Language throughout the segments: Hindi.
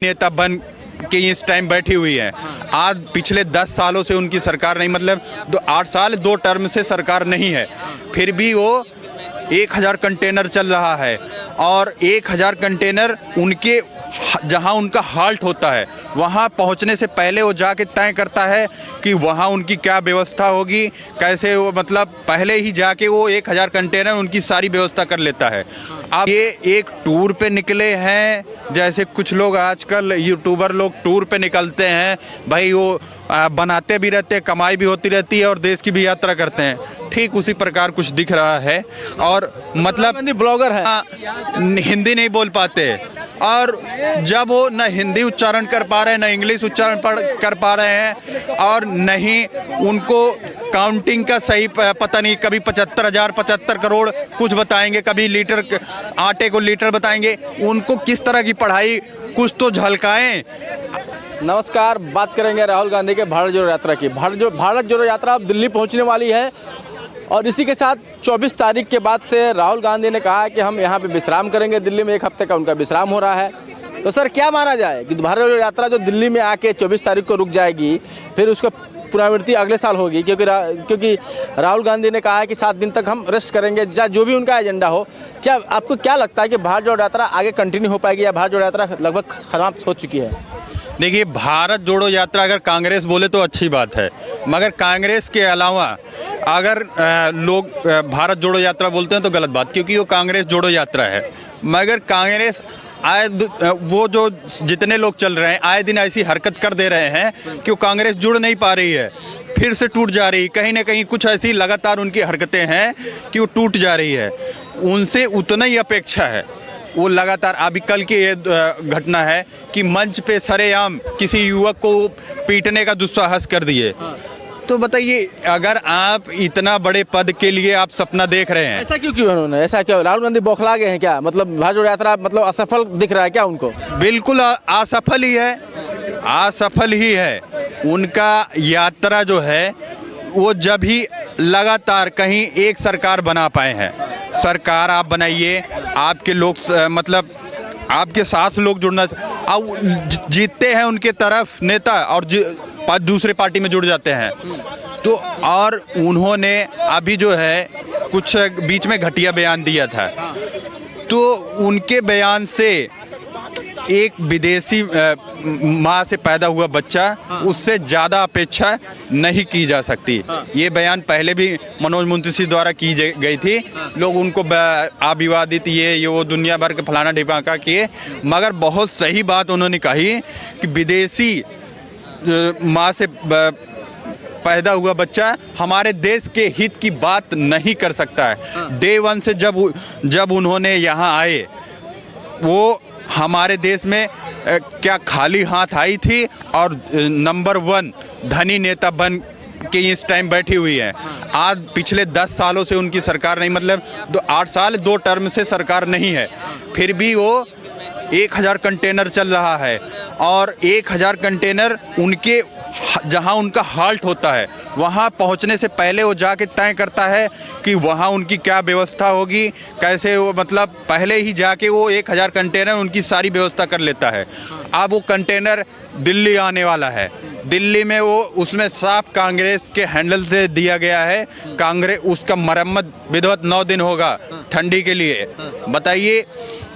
नेता बन के इस टाइम बैठी हुई है। आज पिछले 10 सालों से उनकी सरकार नहीं, मतलब 8 साल 2 टर्म से सरकार नहीं है, फिर भी वो 1000 कंटेनर चल रहा है और 1000 कंटेनर उनके जहां उनका हाल्ट होता है वहां पहुंचने से पहले वो जाके तय करता है कि वहां उनकी क्या व्यवस्था होगी, कैसे वो, मतलब पहले ही जाके वो 1000 कंटेनर उनकी सारी व्यवस्था कर लेता है। अब ये एक टूर पे निकले हैं, जैसे कुछ लोग आजकल यूट्यूबर लोग टूर पे निकलते हैं, भाई वो बनाते भी रहते हैं, कमाई भी होती रहती है और देश की भी यात्रा करते हैं, ठीक उसी प्रकार कुछ दिख रहा है। और मतलब ब्लॉगर है, हिंदी नहीं बोल पाते और जब वो न हिंदी उच्चारण कर पा रहे हैं, न इंग्लिश उच्चारण कर पा रहे हैं और नहीं उनको काउंटिंग का सही पता नहीं, कभी 75,000 75 करोड़ कुछ बताएंगे, कभी लीटर आटे को लीटर बताएंगे, उनको किस तरह की पढ़ाई कुछ तो झलकाएं। नमस्कार, बात करेंगे राहुल गांधी के भारत जोड़ो यात्रा की। भारत जोड़ो यात्रा अब दिल्ली पहुंचने वाली है और इसी के साथ 24 तारीख के बाद से राहुल गांधी ने कहा है कि हम यहाँ पे विश्राम करेंगे। दिल्ली में 1 हफ्ते का उनका विश्राम हो रहा है। तो सर, क्या माना जाए कि भारत जोड़ो यात्रा जो दिल्ली में आके 24 तारीख को रुक जाएगी, फिर उसको पुनरावृत्ति अगले साल होगी, क्योंकि राहुल गांधी ने कहा है कि 7 दिन तक हम रेस्ट करेंगे, जो भी उनका एजेंडा हो। क्या आपको क्या लगता है कि भारत जोड़ो यात्रा आगे कंटिन्यू हो पाएगी या भारत जोड़ो यात्रा लगभग समाप्त हो चुकी है? देखिए, भारत जोड़ो यात्रा अगर कांग्रेस बोले तो अच्छी बात है, मगर कांग्रेस के अलावा अगर लोग भारत जोड़ो यात्रा बोलते हैं तो गलत बात, क्योंकि वो कांग्रेस जोड़ो यात्रा है। मगर कांग्रेस आए वो जो जितने लोग चल रहे हैं आए दिन ऐसी हरकत कर दे रहे हैं कि वो कांग्रेस जुड़ नहीं पा रही है, फिर से टूट जा रही, कहीं ना कहीं कुछ ऐसी लगातार उनकी हरकतें हैं कि वो टूट जा रही है। उनसे उतना ही अपेक्षा है, वो लगातार। अभी कल की ये घटना है कि मंच पे सरेआम किसी युवक को पीटने का दुस्साहस कर दिए। तो बताइए, अगर आप इतना बड़े पद के लिए आप सपना देख रहे हैं, ऐसा क्यों उन्होंने, ऐसा क्यों? राहुल गांधी बौखला गए हैं क्या? मतलब भारत जोड़ो यात्रा मतलब असफल दिख रहा है क्या उनको? बिल्कुल असफल ही है, असफल ही है। उनका यात्रा जो है वो जब ही लगातार कहीं एक सरकार बना पाए हैं। सरकार आप बनाइए, आपके लोग मतलब आपके साथ लोग जुड़ना, अब जीतते हैं उनके तरफ नेता और दूसरे पार्टी में जुड़ जाते हैं। तो और उन्होंने अभी जो है कुछ बीच में घटिया बयान दिया था, तो उनके बयान से एक विदेशी माँ से पैदा हुआ बच्चा, उससे ज़्यादा अपेक्षा नहीं की जा सकती। ये बयान पहले भी मनोज मुंशी द्वारा की गई थी, लोग उनको अविवादित ये वो दुनिया भर के फलाना ढिपाका किए, मगर बहुत सही बात उन्होंने कही कि विदेशी माँ से पैदा हुआ बच्चा हमारे देश के हित की बात नहीं कर सकता है। डे 1 से जब उन्होंने यहाँ आए, वो हमारे देश में क्या खाली हाथ आई थी और नंबर 1 धनी नेता बन के इस टाइम बैठी हुई है। आज पिछले 10 सालों से उनकी सरकार नहीं, मतलब 8 साल 2 टर्म से सरकार नहीं है, फिर भी वो 1000 कंटेनर चल रहा है और 1000 कंटेनर उनके जहां उनका हाल्ट होता है वहां पहुंचने से पहले वो जाके तय करता है कि वहां उनकी क्या व्यवस्था होगी, कैसे वो, मतलब पहले ही जाके वो 1000 कंटेनर उनकी सारी व्यवस्था कर लेता है। अब वो कंटेनर दिल्ली आने वाला है, दिल्ली में वो उसमें साफ कांग्रेस के हैंडल से दिया गया है। कांग्रेस उसका मरम्मत विधिवत 9 दिन होगा ठंडी के लिए, बताइए।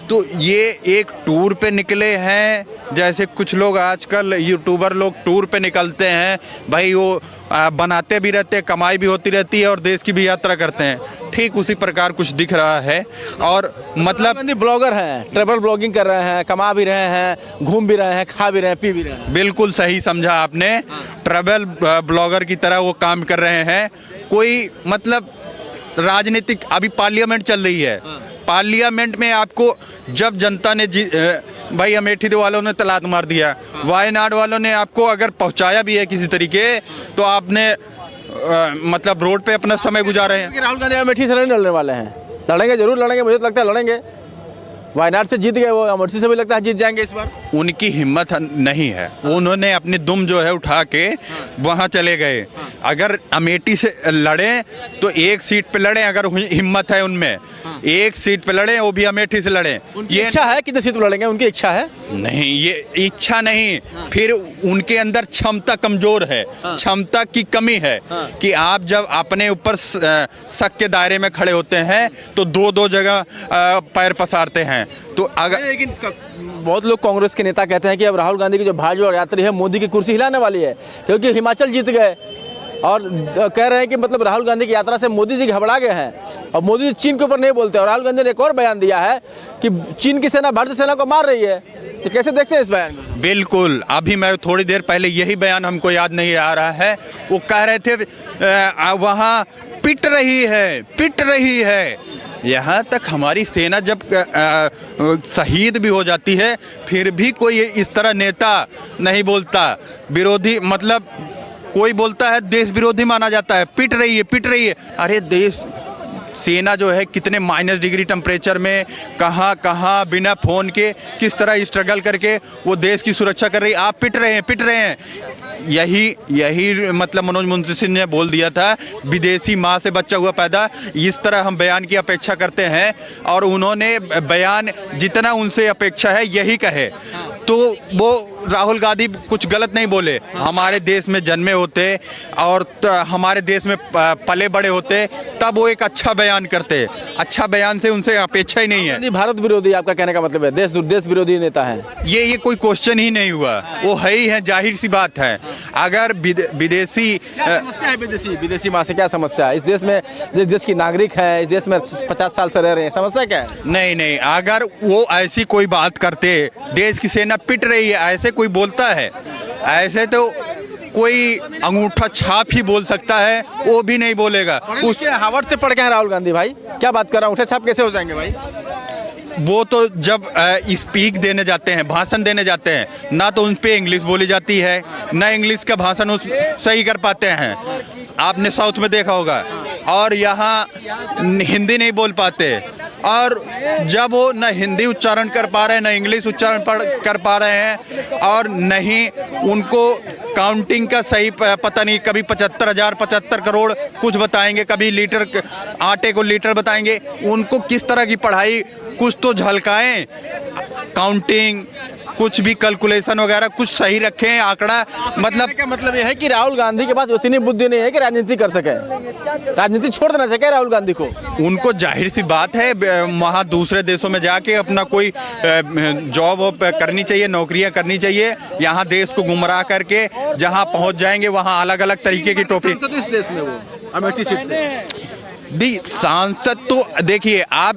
तो ये एक टूर पे निकले हैं, जैसे कुछ लोग आजकल यूट्यूबर लोग टूर पे निकलते हैं, भाई वो बनाते भी रहते हैं, कमाई भी होती रहती है और देश की भी यात्रा करते हैं, ठीक उसी प्रकार कुछ दिख रहा है। और मतलब ब्लॉगर हैं, ट्रैवल ब्लॉगिंग कर रहे हैं, कमा भी रहे हैं, घूम भी रहे हैं, खा भी रहे हैं, पी भी रहे हैं। बिल्कुल सही समझा आपने, ट्रैवल ब्लॉगर की तरह वो काम कर रहे हैं। कोई मतलब राजनीतिक, अभी पार्लियामेंट चल रही है, पार्लियामेंट में आपको जब जनता ने भाई अमेठी वालों ने तलाक मार दिया, वायनाड वालों ने आपको अगर पहुंचाया भी है किसी तरीके, तो आपने मतलब रोड पे अपना समय गुजारे हैं। राहुल गांधी अमेठी से नहीं लड़ने वाले हैं, लड़ेंगे, जरूर लड़ेंगे, मुझे तो लगता है लड़ेंगे। वायनाड से जीत गए वो, अमेठी से भी लगता है जीत जाएंगे इस बार। उनकी हिम्मत नहीं है, उन्होंने अपनी दुम जो है उठा के वहाँ चले गए। अगर अमेठी से लड़े तो एक सीट पे लड़े, अगर हिम्मत है उनमें एक सीट पे लड़े, वो भी अमेठी से लड़े। ये इच्छा है कितने सीट पे लड़ेंगे, उनकी इच्छा है? नहीं, ये इच्छा नहीं, फिर उनके अंदर क्षमता कमजोर है, क्षमता की कमी है कि आप जब अपने ऊपर शक के दायरे में खड़े होते हैं तो दो दो जगह पैर पसारते हैं। तो अगर लेकिन बहुत लोग कांग्रेस के नेता कहते हैं कि अब राहुल गांधी की जो भारत जोड़ो यात्रा है मोदी की कुर्सी हिलाने वाली है, क्योंकि हिमाचल जीत गए और कह रहे हैं कि मतलब राहुल गांधी की यात्रा से मोदी जी घबरा गए हैं और मोदी जी चीन के ऊपर नहीं बोलते। और राहुल गांधी ने एक और बयान दिया है कि चीन की सेना भारतीय सेना को मार रही है, तो कैसे देखते हैं इस बयान को? बिल्कुल, अभी मैं थोड़ी देर पहले यही बयान हमको याद नहीं आ रहा है, वो कह रहे थे वहाँ पिट रही है। यहाँ तक हमारी सेना जब शहीद भी हो जाती है फिर भी कोई इस तरह नेता नहीं बोलता। विरोधी मतलब कोई बोलता है देश विरोधी माना जाता है, पिट रही है। अरे देश सेना जो है कितने -डिग्री टेम्परेचर में कहाँ बिना फ़ोन के किस तरह स्ट्रगल करके वो देश की सुरक्षा कर रही है। आप पिट रहे हैं। यही मतलब मनोज मुंशी सिंह ने बोल दिया था, विदेशी माँ से बच्चा हुआ पैदा। इस तरह हम बयान की अपेक्षा करते हैं और उन्होंने बयान जितना उनसे अपेक्षा है यही कहे, तो वो राहुल गांधी कुछ गलत नहीं बोले। हमारे देश में जन्मे होते और हमारे देश में पले बड़े होते तब वो एक अच्छा बयान करते। अच्छा बयान से उनसे अपेक्षा ही नहीं है। भारत विरोधी आपका कहने का मतलब है, देश विरोधी नेता है ये कोई क्वेश्चन ही नहीं हुआ, वो है ही है, जाहिर सी बात है। अगर विदेशी समस्या है, विदेशी माँ से क्या समस्या है? इस देश में जिस देश की नागरिक है, इस देश में 50 साल से रह रहे हैं, समस्या क्या है? नहीं, अगर वो ऐसी कोई बात करते, देश की सेना पिट रही है ऐसे कोई बोलता है, ऐसे तो कोई अंगूठा छाप ही बोल सकता है, वो भी नहीं बोलेगा। उसके हार्वर्ड से पढ़ के हैं राहुल गांधी भाई, क्या बात कर रहा हूँ, अंगूठा छाप कैसे हो जाएंगे भाई? वो तो जब स्पीक देने जाते हैं, भाषण देने जाते हैं, ना तो उन पे इंग्लिश बोली जाती है, ना इंग्लिश का भाषण सही कर पाते हैं। आपने साउथ में देखा होगा, और यहाँ हिंदी नहीं बोल पाते। और जब वो न हिंदी उच्चारण कर पा रहे हैं, न इंग्लिश उच्चारण कर पा रहे हैं, और नहीं उनको काउंटिंग का सही पता नहीं, कभी 75,000 75 करोड़ कुछ बताएंगे, कभी लीटर आटे को लीटर बताएंगे। उनको किस तरह की पढ़ाई, कुछ तो झलकाएं, काउंटिंग कुछ भी कैलकुलेशन वगैरह कुछ सही रखें, आंकड़ा। मतलब यह है कि राहुल गांधी के पास उतनी बुद्धि नहीं है कि राजनीति कर सके, राजनीति छोड़ देना चाहिए राहुल गांधी को। उनको जाहिर सी बात है वहाँ दूसरे देशों में जाके अपना कोई जॉब करनी चाहिए, नौकरियां करनी चाहिए। यहाँ देश को गुमराह करके जहाँ पहुँच जाएंगे वहाँ अलग अलग तरीके की टोपी। इस देश में वो अमेठी सीट से सांसद तो देखिए, आप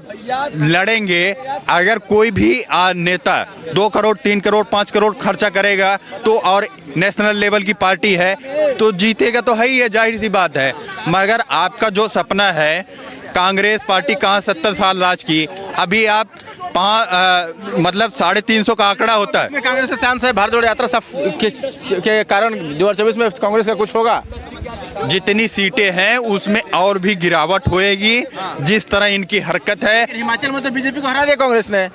लड़ेंगे, अगर कोई भी नेता 2 करोड़ 3 करोड़ 5 करोड़ खर्चा करेगा तो, और नेशनल लेवल की पार्टी है तो जीतेगा तो है ही है, जाहिर सी बात है। मगर आपका जो सपना है, कांग्रेस पार्टी कहाँ 70 साल राज की, अभी आप मतलब 350 का आंकड़ा होता है। कांग्रेस का चांस है भारत जोड़ो यात्रा के कारण 2024 में कांग्रेस का कुछ होगा? जितनी सीटें हैं उसमें और भी गिरावट होएगी, जिस तरह इनकी हरकत है। हिमाचल में तो बीजेपी को हरा दिया कांग्रेस ने।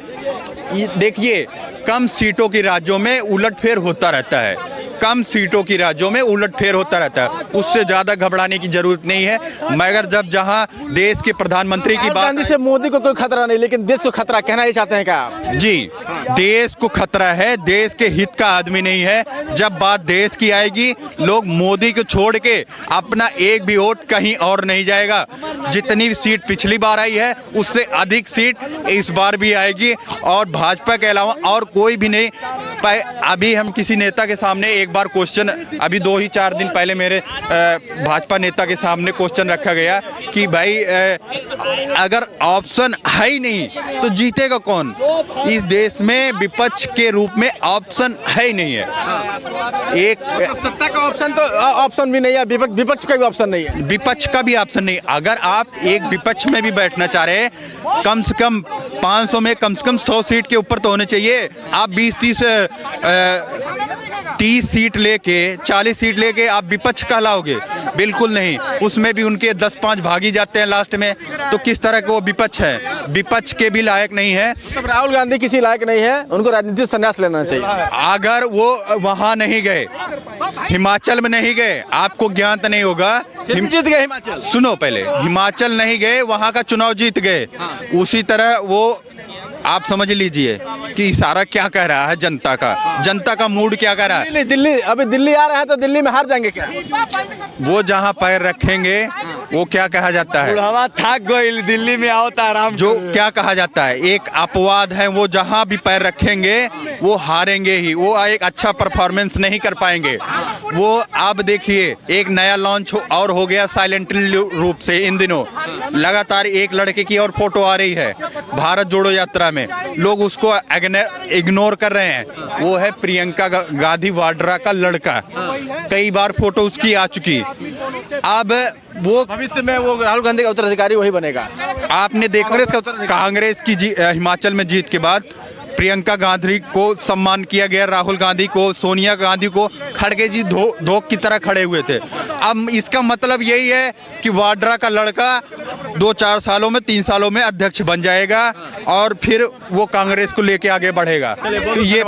देखिए, कम सीटों की राज्यों में उलटफेर होता रहता है, कम सीटों की राज्यों में उलटफेर होता रहता है, उससे ज्यादा घबराने की जरूरत नहीं है। मगर जब जहां देश के प्रधानमंत्री की बात, गांधी से मोदी को कोई खतरा नहीं, लेकिन देश को खतरा कहना ही चाहते हैं क्या आप? जी, देश को खतरा है, देश के हित का आदमी नहीं है। जब बात देश की आएगी, लोग मोदी को छोड़ के अपना एक भी वोट कहीं और नहीं जाएगा। जितनी सीट पिछली बार आई है उससे अधिक सीट इस बार भी आएगी, और भाजपा के अलावा और कोई भी नहीं। अभी हम किसी नेता के सामने एक बार क्वेश्चन, अभी 2-4 दिन पहले मेरे भाजपा नेता के सामने क्वेश्चन रखा गया कि भाई अगर ऑप्शन है ही नहीं तो जीतेगा कौन? इस देश में विपक्ष के रूप में ऑप्शन है ही नहीं है। एक सत्ता का ऑप्शन तो ऑप्शन भी नहीं है, विपक्ष का भी ऑप्शन नहीं है। विपक्ष का भी ऑप्शन नहीं। अगर आप एक विपक्ष में भी बैठना चाह रहे हैं, कम से कम 500 में कम से कम 100 सीट के ऊपर तो होने चाहिए। आप 30 सीट लेके 40 सीट लेके आप विपक्ष कहलाओगे? बिल्कुल नहीं। उसमें भी उनके 10-5 भागी जाते हैं लास्ट में, तो किस तरह के वो विपक्ष है? विपक्ष के भी लायक नहीं है। तब राहुल गांधी किसी लायक नहीं है, उनको राजनीतिक संन्यास लेना चाहिए। अगर वो वहां नहीं गए, हिमाचल में नहीं गए, आपको ज्ञान तो नहीं होगा। जीत गए हिमाचल। सुनो, पहले हिमाचल नहीं गए, वहां का चुनाव जीत गए। उसी तरह वो आप समझ लीजिए कि इशारा क्या कह रहा है जनता का मूड क्या कह रहा है। दिल्ली अभी दिल्ली आ रहा है तो दिल्ली में हार जाएंगे क्या? वो जहां पैर रखेंगे वो क्या कहा जाता है, हवा थक गई, दिल्ली में आओ तो आराम। जो क्या कहा जाता है, एक अपवाद है, वो जहां भी पैर रखेंगे वो हारेंगे ही, वो एक अच्छा परफॉर्मेंस नहीं कर पाएंगे। वो आप देखिए एक नया लॉन्च और हो गया साइलेंटली रूप से। इन दिनों लगातार एक लड़के की और फोटो आ रही है भारत जोड़ो यात्रा में, लोग उसको इग्नोर कर रहे हैं। वो है प्रियंका गांधी वाड्रा का लड़का, कई बार फोटो उसकी आ चुकी। अब वो भविष्य में वो राहुल गांधी का उत्तराधिकारी वही बनेगा। आपने देखा कांग्रेस की हिमाचल में जीत के बाद प्रियंका गांधी को सम्मान किया गया, राहुल गांधी को, सोनिया गांधी को खड़गे जी धोख की तरह खड़े हुए थे। अब इसका मतलब यही है कि वाड्रा का लड़का 2-4 सालों में 3 सालों में अध्यक्ष बन जाएगा और फिर वो कांग्रेस को लेके आगे बढ़ेगा। तो ये